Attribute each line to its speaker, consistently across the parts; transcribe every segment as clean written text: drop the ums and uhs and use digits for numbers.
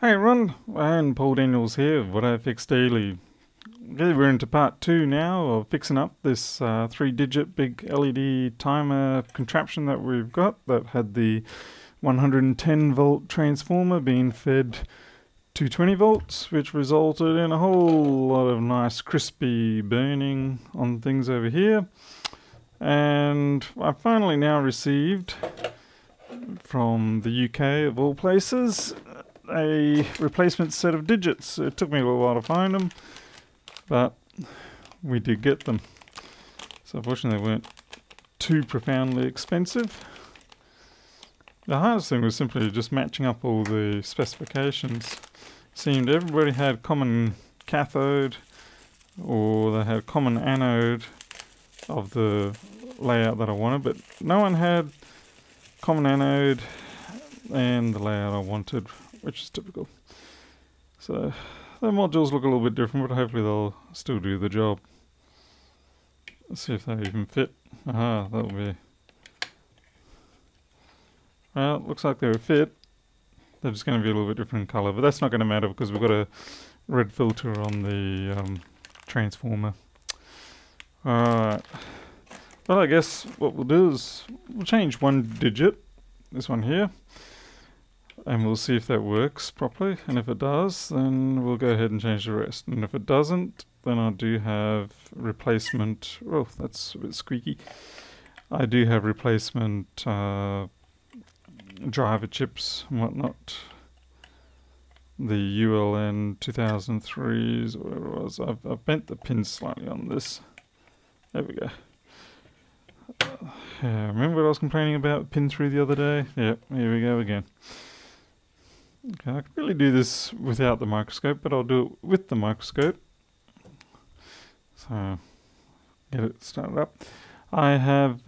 Speaker 1: Hey everyone, and Paul Daniels here of What I Fix Daily. Okay, we're into part 2 now of fixing up this 3-digit big LED timer contraption that we've got that had the 110 volt transformer being fed 220 volts, which resulted in a whole lot of nice crispy burning on things over here. And I finally now received from the UK of all places a replacement set of digits. It took me a little while to find them, but we did get them. So fortunately they weren't too profoundly expensive. The hardest thing was simply just matching up all the specifications. Seemed everybody had common cathode or they had common anode of the layout that I wanted, but no one had common anode and the layout I wanted, which is typical. So the modules look a little bit different, but hopefully they'll still do the job. Let's see if they even fit. Aha, that'll be... Well, it looks like they're a fit. They're just going to be a little bit different in colour, but that's not going to matter because we've got a red filter on the transformer. Alright. Well, I guess what we'll do is we'll change one digit, this one here, and we'll see if that works properly, and if it does then we'll go ahead and change the rest, and if it doesn't then I do have replacement. Oh, that's a bit squeaky. I do have replacement driver chips and whatnot, the ULN 2003s or whatever it was. I've bent the pins slightly on this. There we go. Yeah, remember what I was complaining about pin 3 the other day? Yep, here we go again. Okay, I could really do this without the microscope, but I'll do it with the microscope. So, get it started up. I have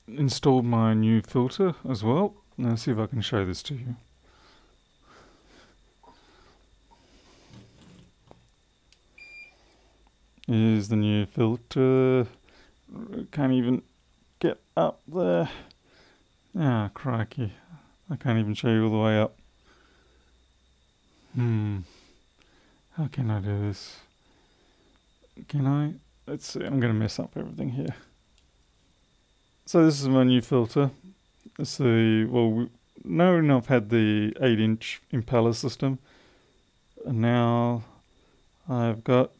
Speaker 1: installed my new filter as well. Now see if I can show this to you. Here's the new filter. Can't even get up there. Ah, crikey. I can't even show you all the way up. How can I do this? Can I? Let's see, I'm going to mess up everything here. So this is my new filter. It's the, well, knowing I've had the 8-inch impeller system, and now I've got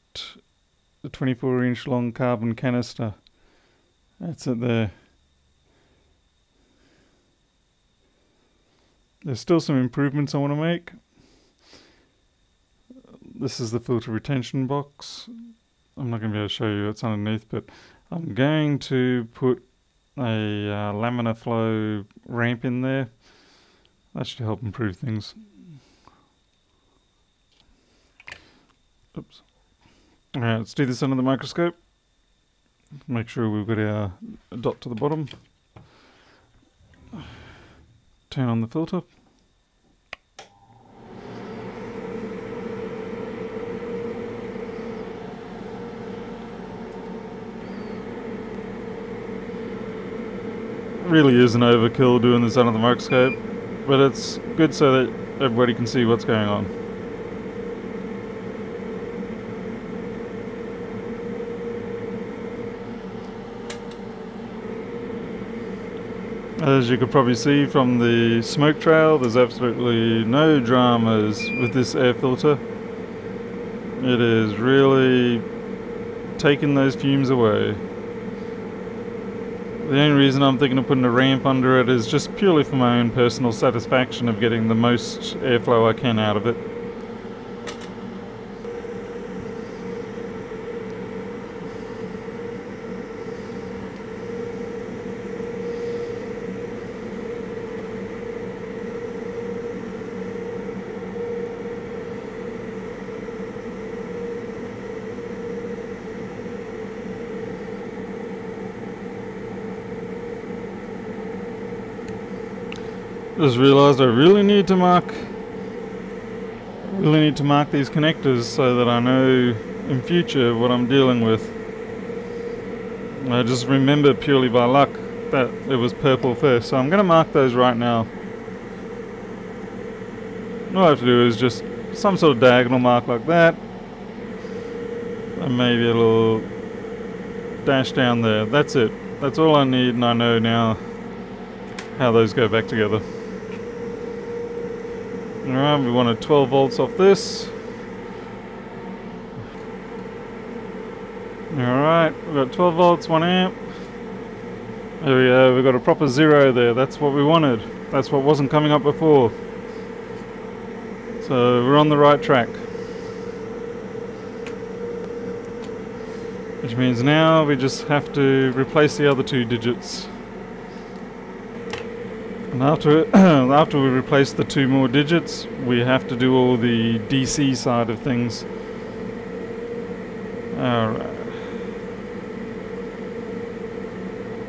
Speaker 1: the 24-inch long carbon canister. That's it there. There's still some improvements I want to make. This is the filter retention box. I'm not going to be able to show you what's underneath, but I'm going to put a laminar flow ramp in there. That should help improve things. Oops. Alright, let's do this under the microscope. Make sure we've got our dot to the bottom. Turn on the filter. Really is an overkill doing this under the microscope, but it's good so that everybody can see what's going on. As you could probably see from the smoke trail, there's absolutely no dramas with this air filter. It is really taking those fumes away. The only reason I'm thinking of putting a ramp under it is just purely for my own personal satisfaction of getting the most airflow I can out of it. Just realised I really need to mark these connectors so that I know in future what I'm dealing with. I just remember purely by luck that it was purple first, so I'm going to mark those right now. All I have to do is just some sort of diagonal mark like that, and maybe a little dash down there. That's it. That's all I need, and I know now how those go back together. Alright, we wanted 12 volts off this. Alright, we've got 12 volts, 1 amp. There we go, we've got a proper 0 there. That's what we wanted. That's what wasn't coming up before. So we're on the right track. Which means now we just have to replace the other 2 digits. And after we replace the 2 more digits, we have to do all the DC side of things. Alright.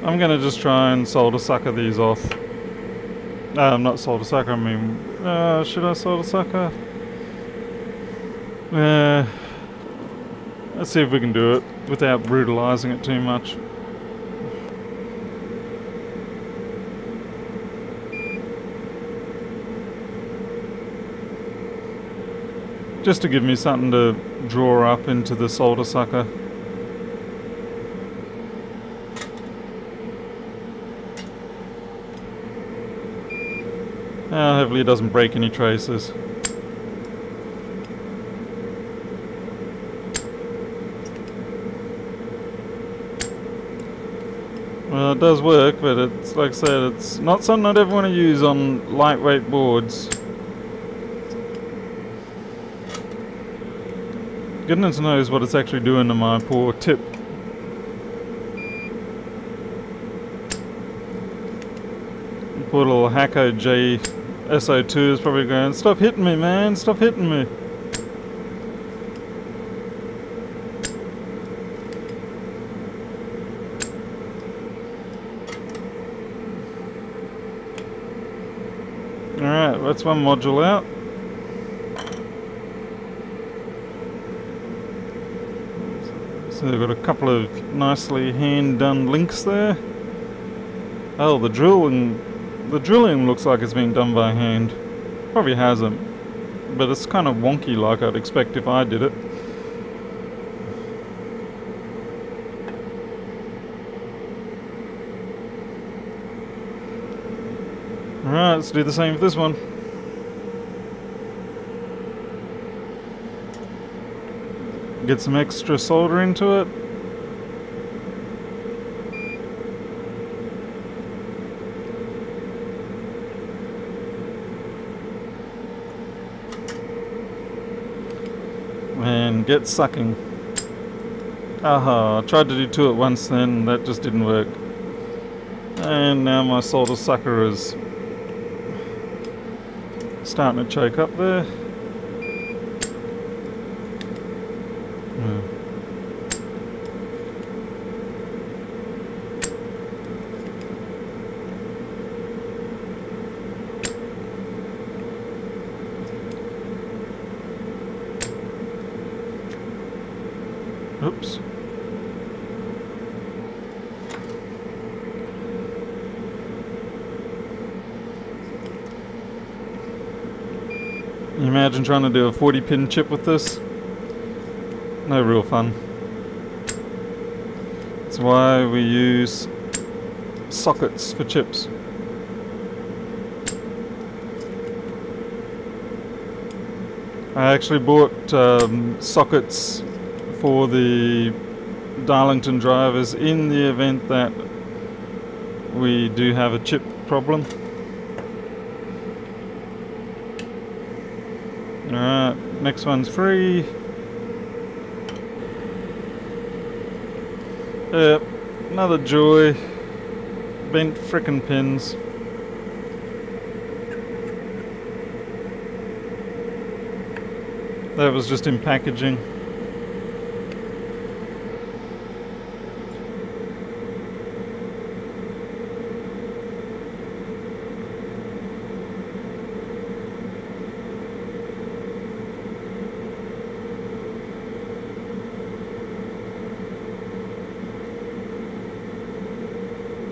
Speaker 1: I'm gonna just try and solder sucker these off. Not solder sucker, I mean, should I solder sucker? Let's see if we can do it without brutalizing it too much. Just to give me something to draw up into the solder sucker. Hopefully it doesn't break any traces. Well, it does work, but it's, like I said, it's not something I'd ever want to use on lightweight boards. Goodness knows what it's actually doing to my poor tip. Poor little Hacko JSO2 is probably going, "Stop hitting me, man, stop hitting me." Alright, that's one module out. So they've got a couple of nicely hand-done links there. Oh, the drilling looks like it's being done by hand. Probably hasn't, but it's kind of wonky like I'd expect if I did it. Alright, let's do the same with this one. Get some extra solder into it. And get sucking. Aha, I tried to do 2 at once then, that just didn't work. And now my solder sucker is starting to choke up there. Oops. Can you imagine trying to do a 40-pin chip with this? No real fun. That's why we use sockets for chips. I actually bought sockets for the Darlington drivers in the event that we do have a chip problem. Alright, next one's free. Yep, another joy. Bent frickin' pins. That was just in packaging.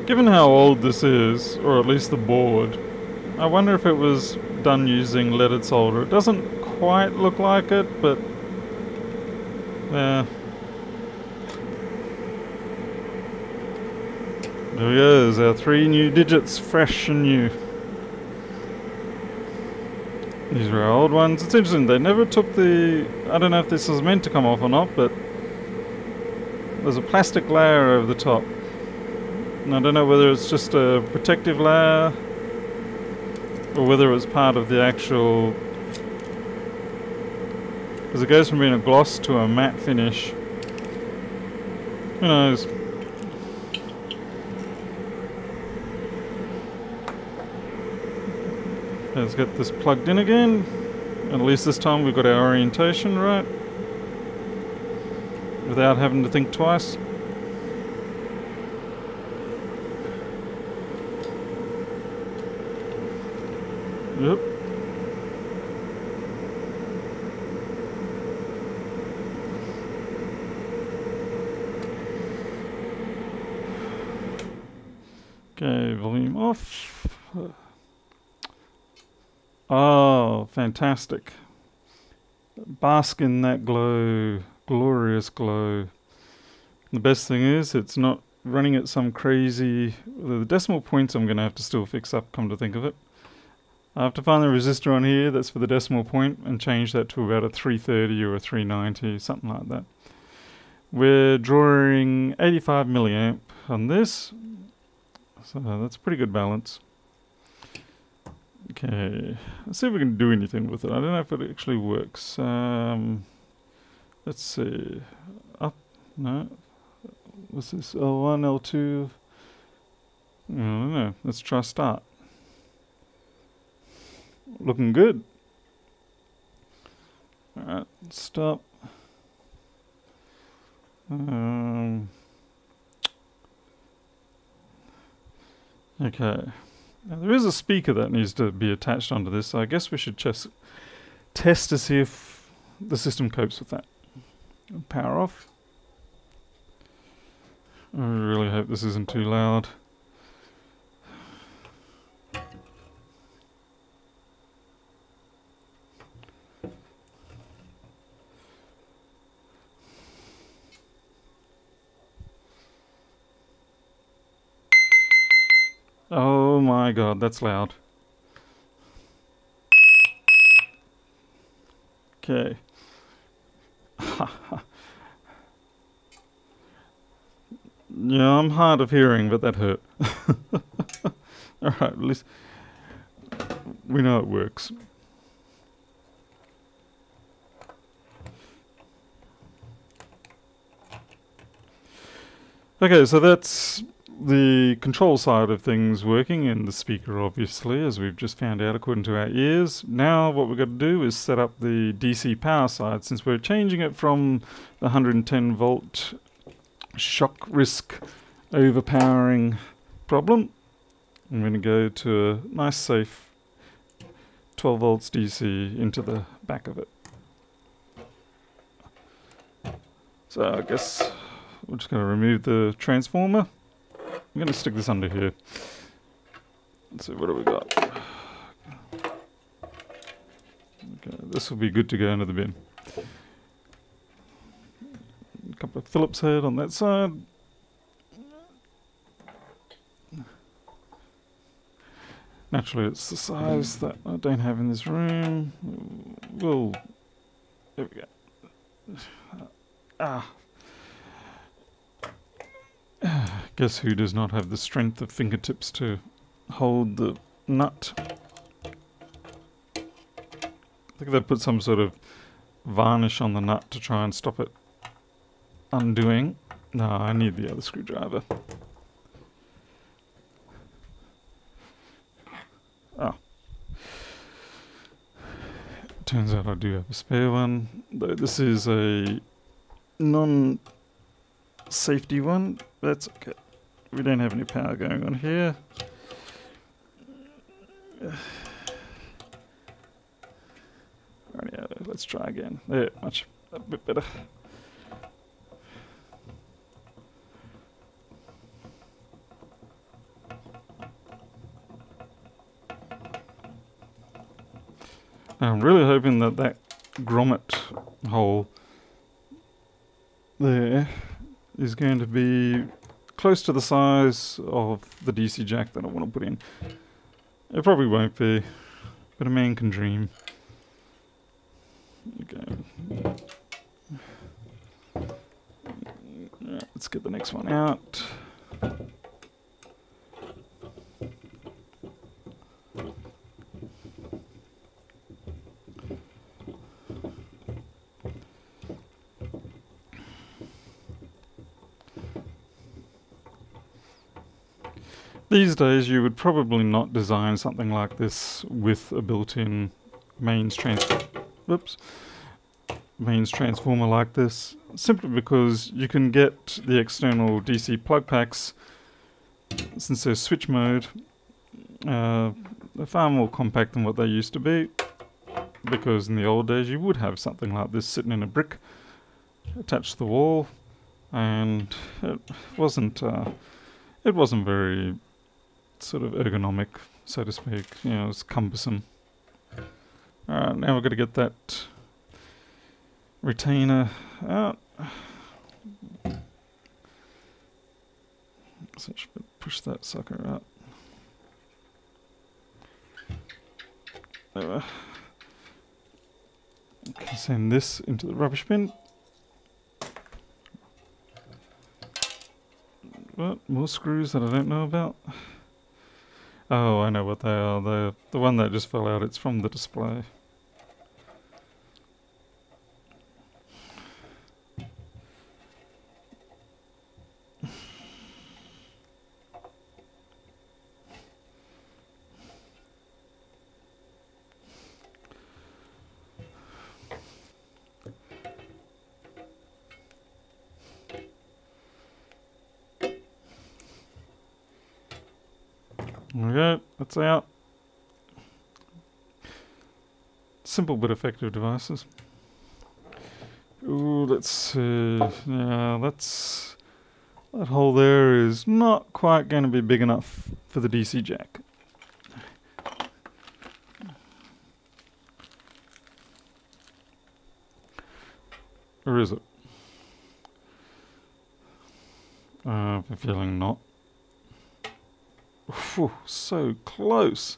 Speaker 1: Given how old this is, or at least the board, I wonder if it was done using leaded solder. It doesn't quite look like it, but there we go, there's our 3 new digits, fresh and new. These are our old ones. It's interesting, they never took the... I don't know if this was meant to come off or not, but there's a plastic layer over the top. And I don't know whether it's just a protective layer or whether it was part of the actual... because it goes from being a gloss to a matte finish. Who knows? Let's get this plugged in again. At least this time we've got our orientation right, without having to think twice. Yep. Okay, volume off. Oh, fantastic. Bask in that glow. Glorious glow. The best thing is it's not running at some crazy... the decimal points I'm going to have to still fix up, come to think of it. I have to find the resistor on here that's for the decimal point and change that to about a 330 or a 390, something like that. We're drawing 85 milliamp on this, so that's a pretty good balance. Okay, let's see if we can do anything with it. I don't know if it actually works. Let's see. Up, no. What's this? L1, L2. I don't know. Let's try start. Looking good. Alright, stop. Okay. Now, there is a speaker that needs to be attached onto this, so I guess we should just test to see if the system copes with that. Power off. I really hope this isn't too loud. Oh my god, that's loud. Okay. Yeah, I'm hard of hearing, but that hurt. Alright, at least we know it works. Okay, so that's the control side of things working, and the speaker obviously, as we've just found out according to our ears. Now what we've got to do is set up the DC power side, since we're changing it from the 110 volt shock risk overpowering problem. I'm going to go to a nice safe 12 volts DC into the back of it. So I guess we're just going to remove the transformer. I'm going to stick this under here. Let's see, what do we got? Okay, this will be good to go into the bin. A couple of Phillips head on that side. Naturally, it's the size that I don't have in this room. We'll... there we go. Guess who does not have the strength of fingertips to hold the nut? I think they put some sort of varnish on the nut to try and stop it undoing. No, I need the other screwdriver. Oh. Turns out I do have a spare one, though this is a non-safety one. That's okay. We don't have any power going on here. Right, let's try again. There, a bit better. I'm really hoping that that grommet hole there is going to be close to the size of the DC jack that I want to put in. It probably won't be, but a man can dream. Okay. Let's get the next one out. These days you would probably not design something like this with a built-in mains transformer like this, simply because you can get the external DC plug packs, since they're switch mode, they're far more compact than what they used to be, because in the old days you would have something like this sitting in a brick attached to the wall, and it wasn't very sort of ergonomic, so to speak. You know, it's cumbersome. Alright, now we've got to get that retainer out. So I should push that sucker out. Okay, send this into the rubbish bin. What? More screws that I don't know about? Oh, I know what they are. They're the one that just fell out. It's from the display. There we go, that's out. Simple but effective devices. Ooh, let's see. Yeah, that hole there is not quite going to be big enough for the DC jack. Or is it? I have a feeling not. Whew, so close.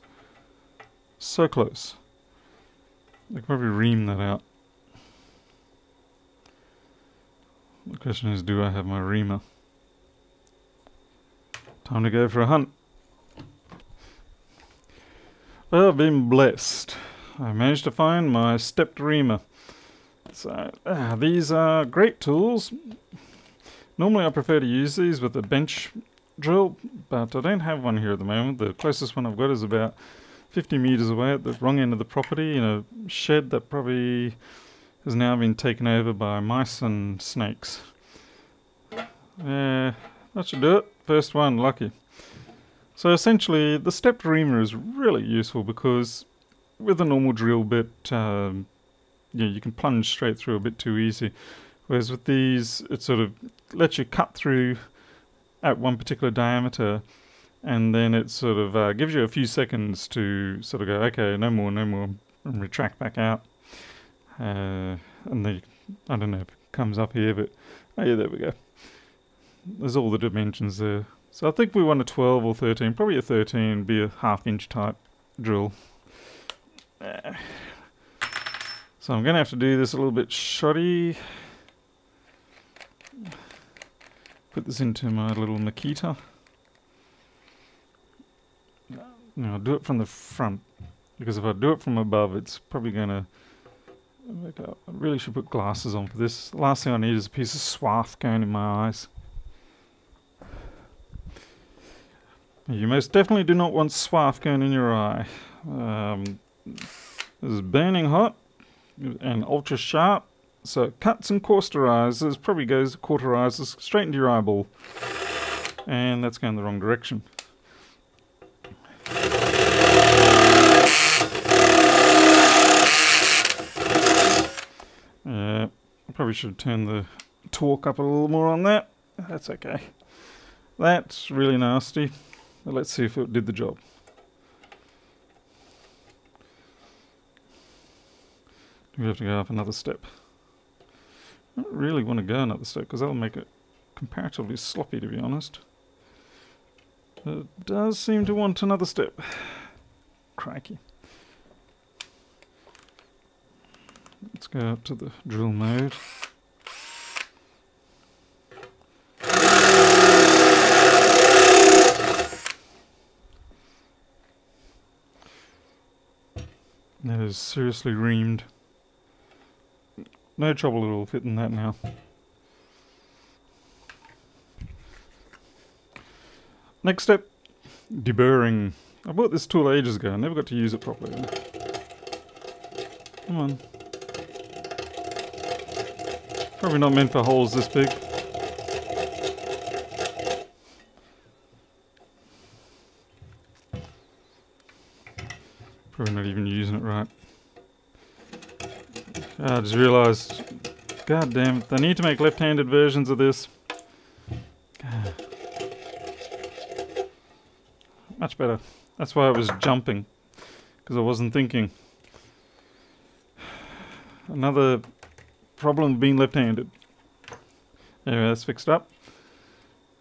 Speaker 1: So close. I could probably ream that out. The question is, do I have my reamer? Time to go for a hunt. Well, I've been blessed. I managed to find my stepped reamer. So, these are great tools. Normally I prefer to use these with a bench drill, but I don't have one here at the moment. The closest one I've got is about 50 meters away at the wrong end of the property in a shed that probably has now been taken over by mice and snakes. Yeah, that should do it. First one, lucky. So essentially the stepped reamer is really useful because with a normal drill bit, yeah, you can plunge straight through a bit too easy. Whereas with these, it sort of lets you cut through at one particular diameter, and then it sort of gives you a few seconds to sort of go, okay, no more, and retract back out. And then, I don't know if it comes up here, but oh yeah, there we go. There's all the dimensions there. So I think we want a 12 or 13, probably a 13, be a half-inch type drill. So I'm going to have to do this a little bit shoddy. Put this into my little Makita. Now I'll do it from the front, because if I do it from above, it's probably going to... I really should put glasses on for this. The last thing I need is a piece of swath going in my eyes. You most definitely do not want swath going in your eye. This is burning hot and ultra sharp. So it cuts and cauterizes, probably cauterizes straight into your eyeball. And that's going the wrong direction. Yeah, I probably should turn the torque up a little more on that. That's okay. That's really nasty. But let's see if it did the job. we have to go up another step? I don't really want to go another step because that'll make it comparatively sloppy, to be honest. But it does seem to want another step. Crikey. Let's go up to the drill mode. That is seriously reamed. No trouble at all fitting that now. Next step, deburring. I bought this tool ages ago. I never got to use it properly. Come on. Probably not meant for holes this big. Probably not even using it right. I just realised, god damn it, they need to make left-handed versions of this. Much better. That's why I was jumping, because I wasn't thinking. Another problem of being left-handed. Anyway, that's fixed up.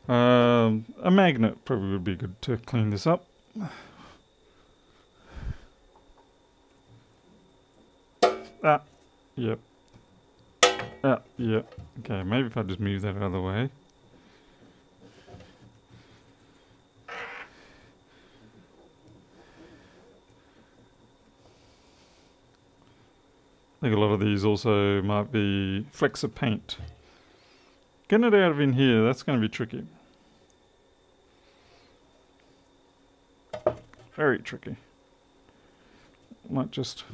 Speaker 1: A magnet probably would be good to clean this up. Ah, yep. Ah, yep. Okay, maybe if I just move that out of the way. I think a lot of these also might be flecks of paint. Getting it out of in here, that's going to be tricky. Very tricky. Might just...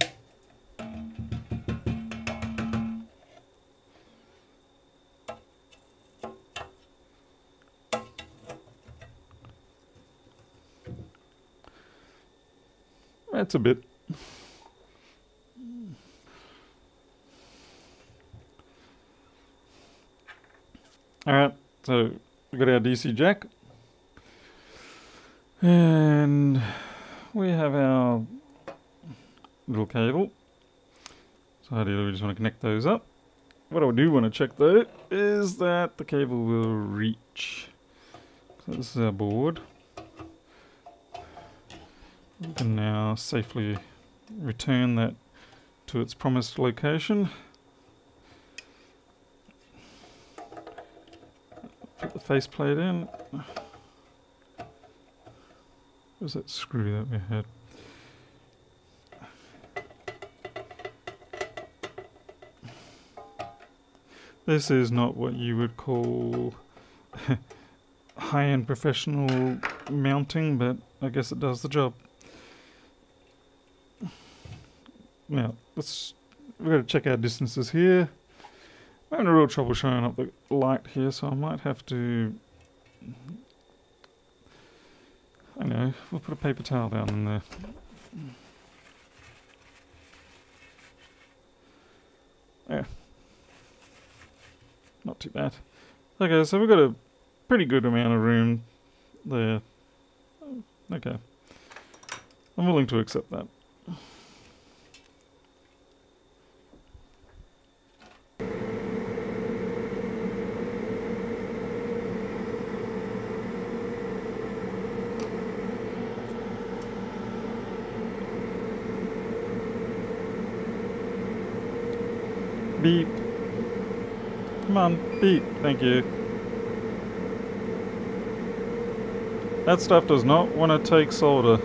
Speaker 1: That's a bit. Alright, so we got our DC jack. And we have our little cable. So ideally we just want to connect those up. What I do want to check though is that the cable will reach. So this is our board. We can now safely return that to its promised location. Put the faceplate in. Where's that screw that we had? This is not what you would call high-end professional mounting, but I guess it does the job. Now, we've got to check our distances here. I'm having a real trouble showing up the light here, so I might have to... I know, we'll put a paper towel down in there. Yeah. Not too bad. Okay, so we've got a pretty good amount of room there. Okay. I'm willing to accept that. Beep. Come on, beep. Thank you. That stuff does not want to take solder.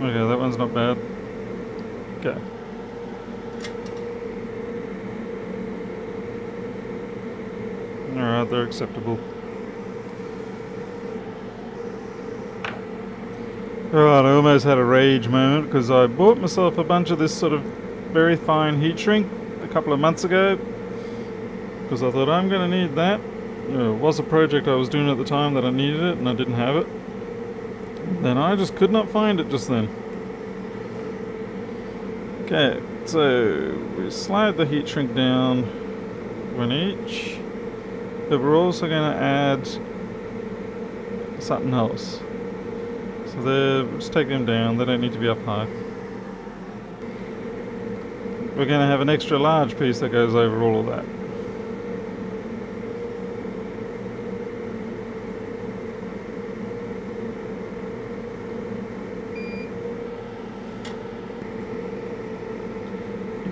Speaker 1: Okay, that one's not bad. Okay. Alright, they're acceptable. Alright, I almost had a rage moment because I bought myself a bunch of this sort of very fine heat shrink a couple of months ago because I thought I'm going to need that. It was a project I was doing at the time that I needed it and I didn't have it. Then I just could not find it just then. Okay, so we slide the heat shrink down one each, but we're also going to add something else. So there, just take them down, they don't need to be up high. we're going to have an extra large piece that goes over all of that.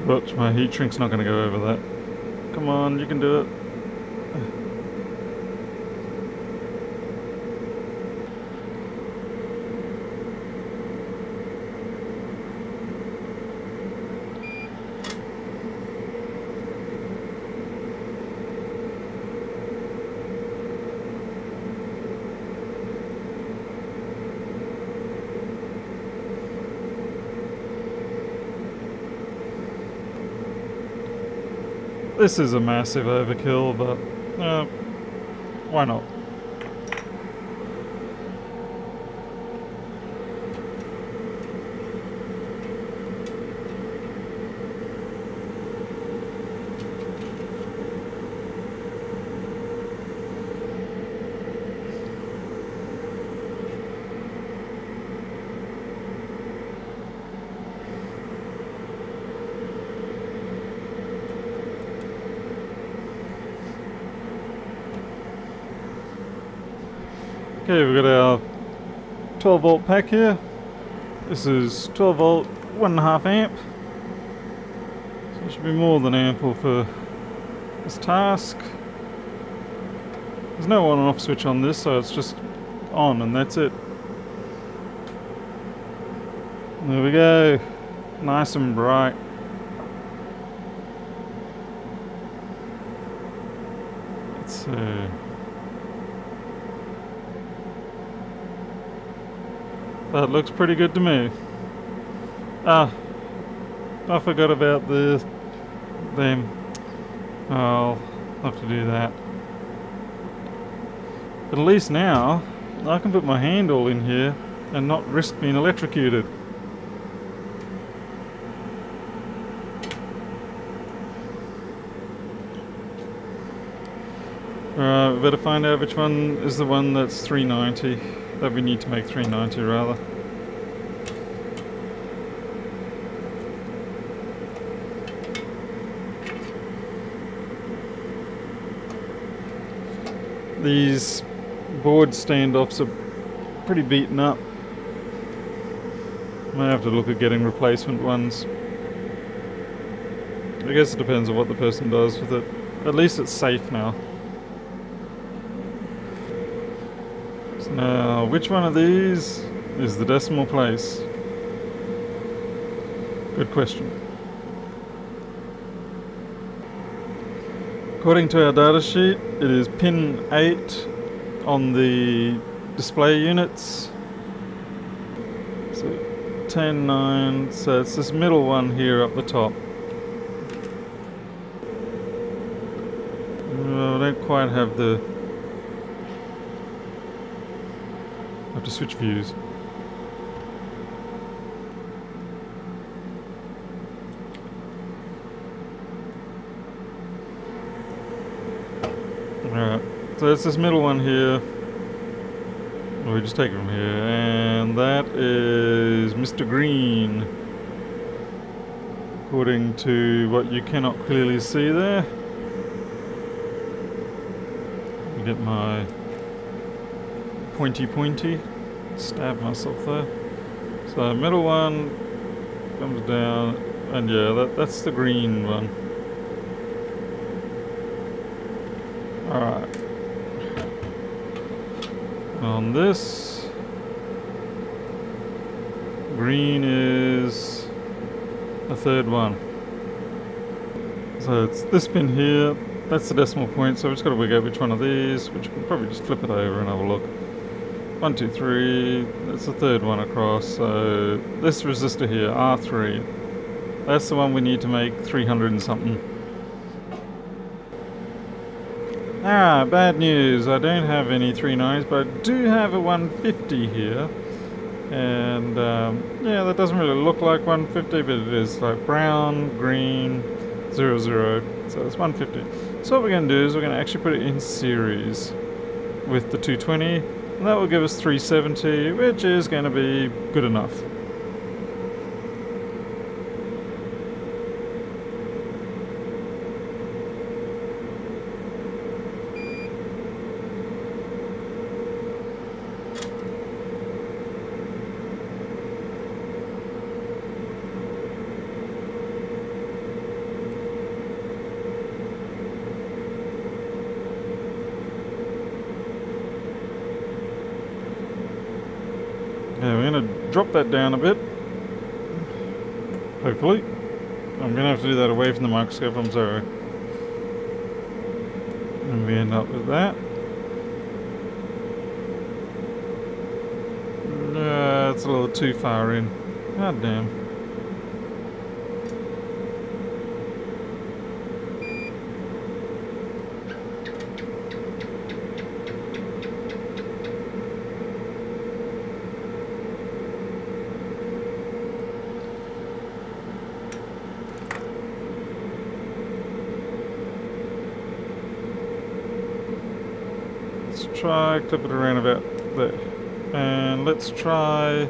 Speaker 1: Watch, my heat shrink's not going to go over that. Come on, you can do it. This is a massive overkill, but why not? Okay, we've got our 12 volt pack here. This is 12 volt, 1.5 amp. So it should be more than ample for this task. There's no on and off switch on this, so it's just on and that's it. There we go. Nice and bright. Let's see. That looks pretty good to me. Ah, I forgot about them. I'll have to do that. But at least now, I can put my hand all in here and not risk being electrocuted. Alright, we better find out which one is the one that's 390. That we need to make 390 rather. These board standoffs are pretty beaten up. Might have to look at getting replacement ones. I guess it depends on what the person does with it. At least it's safe now. Now, which one of these is the decimal place? Good question. According to our data sheet, it is pin 8 on the display units. So 10, 9, so it's this middle one here up the top. I don't quite have the... I have to switch views. Alright, so it's this middle one here. We just take it from here, and that is Mr. Green. According to what you cannot clearly see there. Let me get my pointy, stab myself there. So middle one comes down, and yeah, that's the green one. Alright. On this, green is the third one. So it's this pin here, that's the decimal point, so we've just got to work out which one of these, which we'll probably just flip it over and have a look. 1, 2, 3, that's the third one across, so this resistor here, R3, that's the one we need to make 300 and something. Ah, bad news, I don't have any 390s, but I do have a 150 here. And yeah, that doesn't really look like 150, but it is like brown, green, 00, so it's 150. So what we're going to do is we're going to actually put it in series with the 220, and that will give us 370, which is going to be good enough. Okay, we're going to drop that down a bit. Hopefully. I'm going to have to do that away from the microscope, I'm sorry. And we end up with that. It's a little too far in. God damn. Let's try clip it around about there. And let's try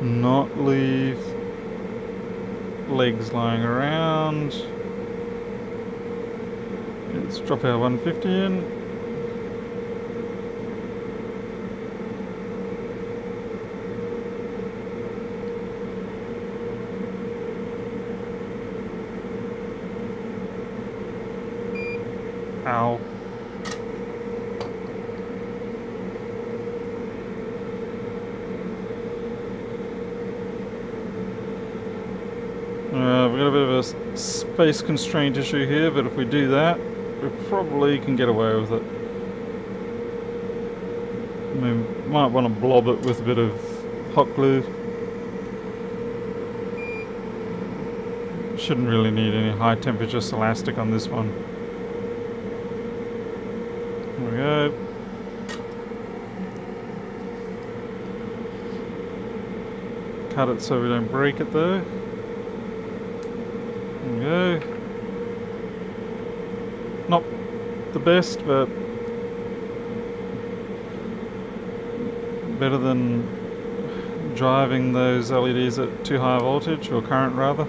Speaker 1: not leave legs lying around. Let's drop our 150 in. Ow. We've got a bit of a space constraint issue here, but if we do that, we probably can get away with it. We might want to blob it with a bit of hot glue. Shouldn't really need any high temperature elastic on this one. There we go. Cut it so we don't break it though. There we go. Not the best, but better than driving those LEDs at too high voltage, or current rather.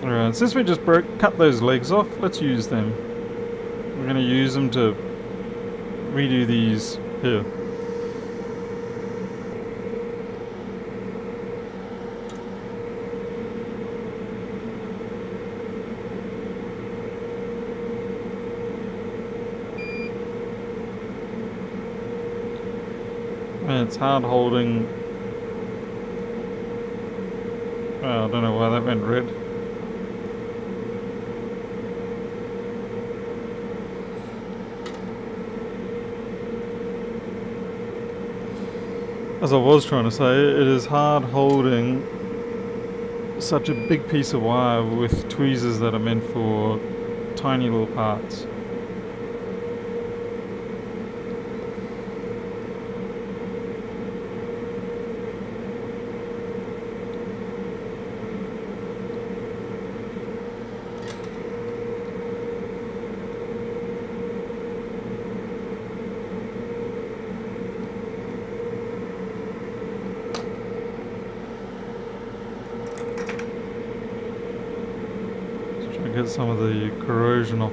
Speaker 1: Alright, since we just cut those legs off, let's use them. We're going to use them to redo these here. And it's hard holding. Oh, I don't know why that went red. As I was trying to say, it is hard holding such a big piece of wire with tweezers that are meant for tiny little parts. Get some of the corrosion off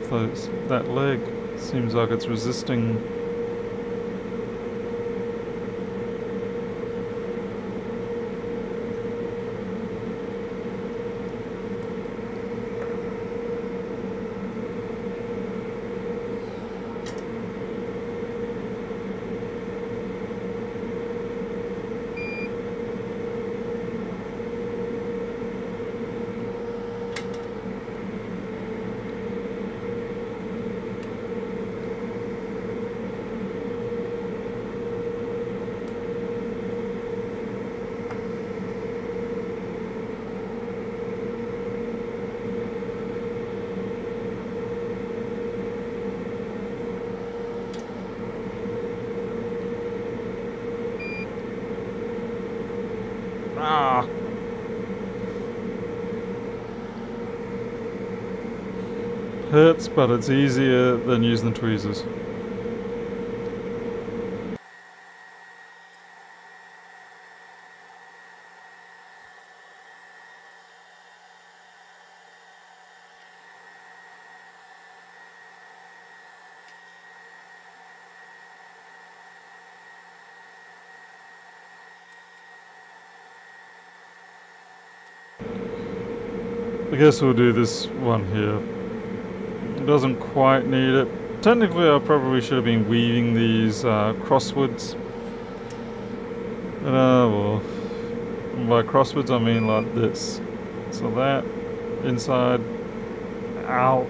Speaker 1: that leg. Seems like it's resisting. Ah! Hurts, but it's easier than using the tweezers. I guess we'll do this one here. It doesn't quite need it. Technically I probably should have been weaving these crosswards, Well, by crosswards I mean like this. So that, inside, ow.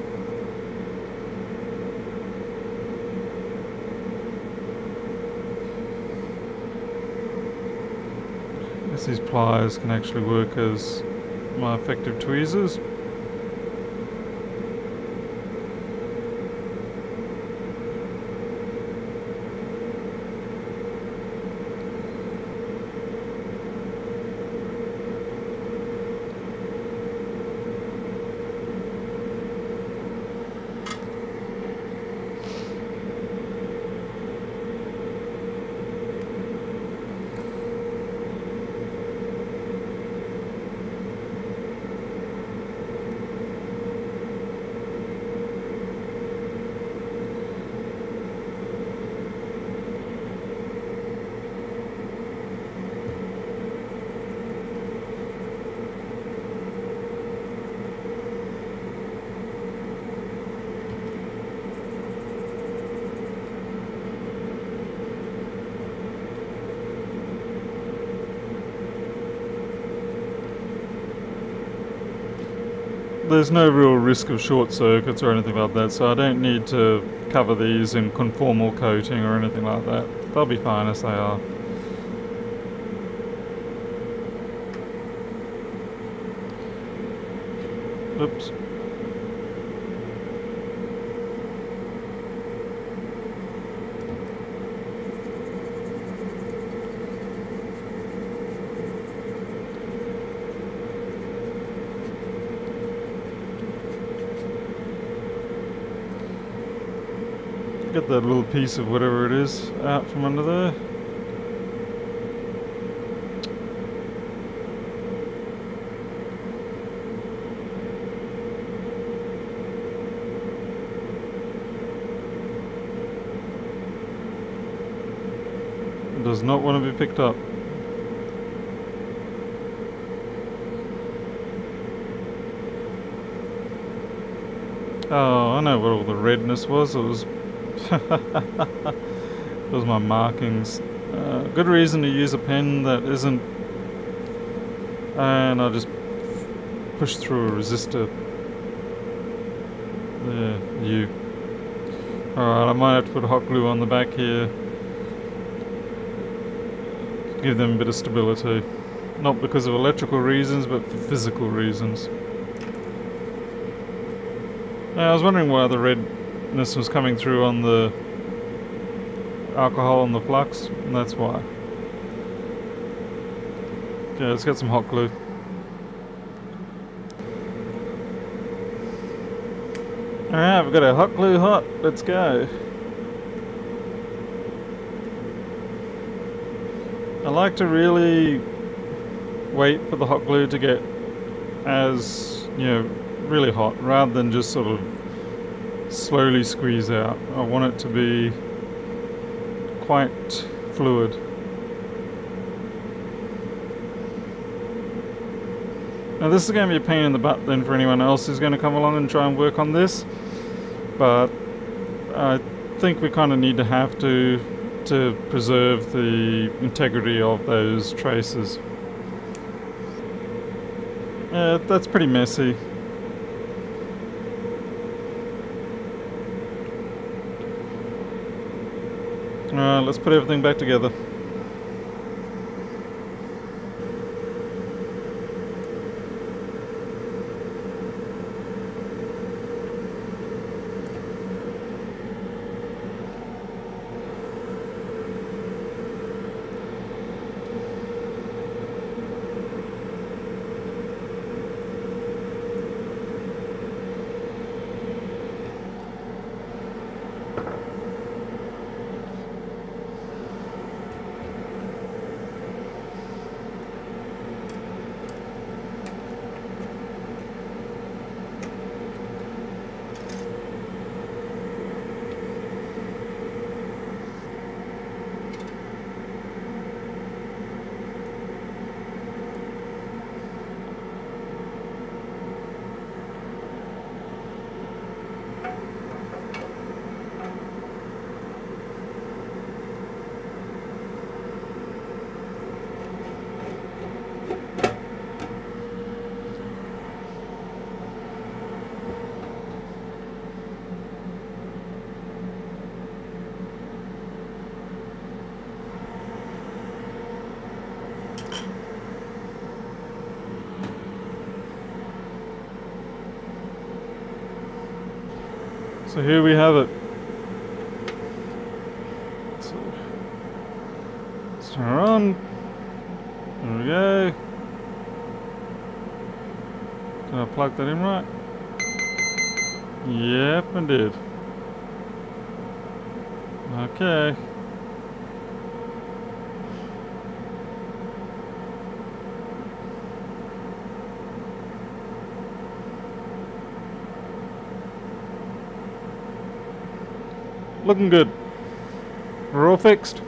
Speaker 1: I guess these pliers can actually work as my effective tweezers. There's no real risk of short circuits or anything like that, so I don't need to cover these in conformal coating or anything like that. They'll be fine as they are. Oops. Get that little piece of whatever it is out from under there. It does not want to be picked up. Oh, I know what all the redness was. It was those are my markings. Good reason to use a pen that isn't. And I'll just push through a resistor. There, you. Alright, I might have to put hot glue on the back here. Give them a bit of stability. Not because of electrical reasons, but for physical reasons. I was wondering why the redness was coming through on the alcohol and the flux, and that's why. Okay, let's get some hot glue. Alright, we've got our hot glue hot. Let's go. I like to really wait for the hot glue to get as, really hot, rather than just sort of slowly squeeze out. I want it to be quite fluid. Now this is going to be a pain in the butt then for anyone else who's going to come along and try and work on this, but I think we kind of need to have to preserve the integrity of those traces. That's pretty messy. Alright, let's put everything back together. So here we have it. So, let's turn her on. There we go. Can I plug that in right? Yep, I did. Okay. Looking good. We're all fixed.